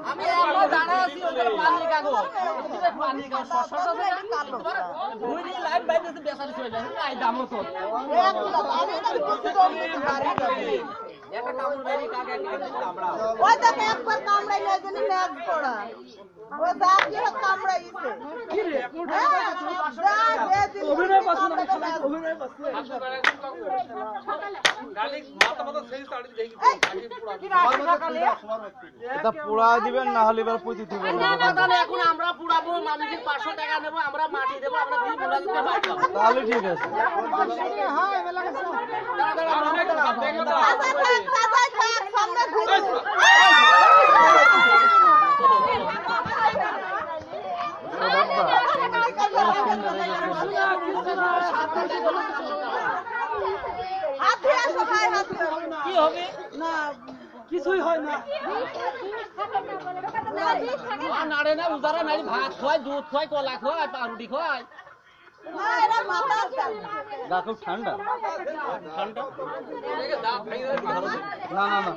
আমি একবার দাঁড়া আছি ওদের পানি কাগজ পানি কাগজ শশাটা কালো ওই যে লাইভ বাইরে বেচারি চলে যায় আই দামও তো একটা কামড় বেরি কাকে একদিন কামড়া ওই তো একবার কামড়াই না জানি ম্যাচ পড়া ও দাগ দিয়ে কামড়াইছে কি রে অভিনয় পাচ্ছে না অভিনয় পাচ্ছে গালি মাথা মাথা সেই সাড়ি দেখি এটা পোড়া দিবেন না হলে এবার পুঁতি দিবেন না কথা না এখন আমরা পুরাবো মানুষের 500 টাকা নেব আমরা মাটি দেব আমরা দিয়ে পোড়া দিতে পারবো তাহলে ঠিক আছে কি হবে না কিছুই হয় না নাড়ে না উদারা নাড়ি ভাত খায় দুধ খায় কলা খায় পাউরুটি খায় না এরা মাথা গা খুব ঠান্ডা না না না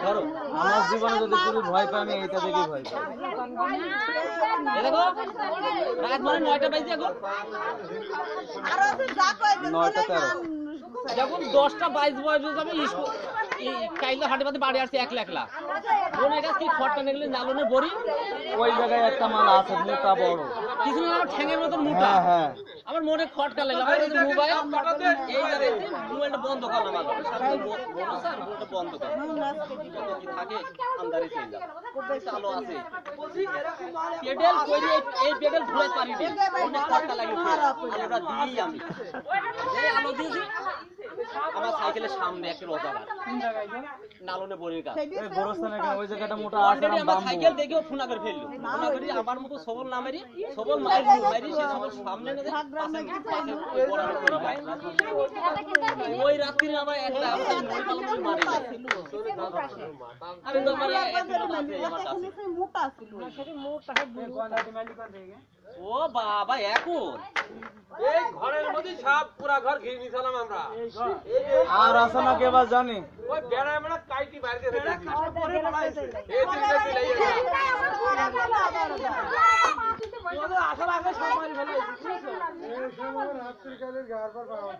ধরো আমার জীবনে যদি পুরো ভয় পাই আমি এইটা দেখে ভয় পাই দেখো রাত মানে 9টা বাজে এখন আরো যা কই 9টা 13 যখন 10টা 22 বাজে যাবে কাইলা হাটে বাদে বাড়ি আসছে একলা কোন এটা কি খটটা নিগলে নালনে বড়ি ওই জায়গায় একটা মাল আছে মোটা বড় কিছু না ঠ্যাঙের মতন মোটা হ্যাঁ আমার মনে খটকা লাগলো আমার এই মোবাইল এই জায়গায় মোবাইলটা বন্ধ করলাম আগে সামনে বড় স্যার মোবাইলটা বন্ধ কর কি থাকে আন্দারে চলে যাবে চালু আছে পেডেল কই এই পেডেল ঘুরাই পারি নি অনেক খটকা লাগে আলোটা দিই আমি এই আলো দিয়েছি আমার সাইকেলের সামনে একটা রোজাগার নালনে বড়ির কাজ এই গোরস্থানে ওই জায়গাটা মোটা আছে অলরেডি না আমার বাম্বু সাইকেল দেখেও ফোনা করে ফেললো ফোনা করে আমার মতো সবল না মেরি সবল মারি সে সবল সামনে না পাশে ওই বড় করে ভাই ওই রাত্রি আমার একটা আমাকে মই পালন মারে আমি তো মানে মোটা ছিল ও বাবা এখন এই ঘরের মধ্যে সব পুরা ঘর ঘিরে নিছিলাম আমরা আর আছে না কেবা জানি ওই বেড়া আমরা কাইটি বাইরে দিয়ে রেখেছি এই দিকে দিলাই আসলে আগে সব মারি ফেলে এই সময় রাত্রিকালের ঘর পর পাওয়া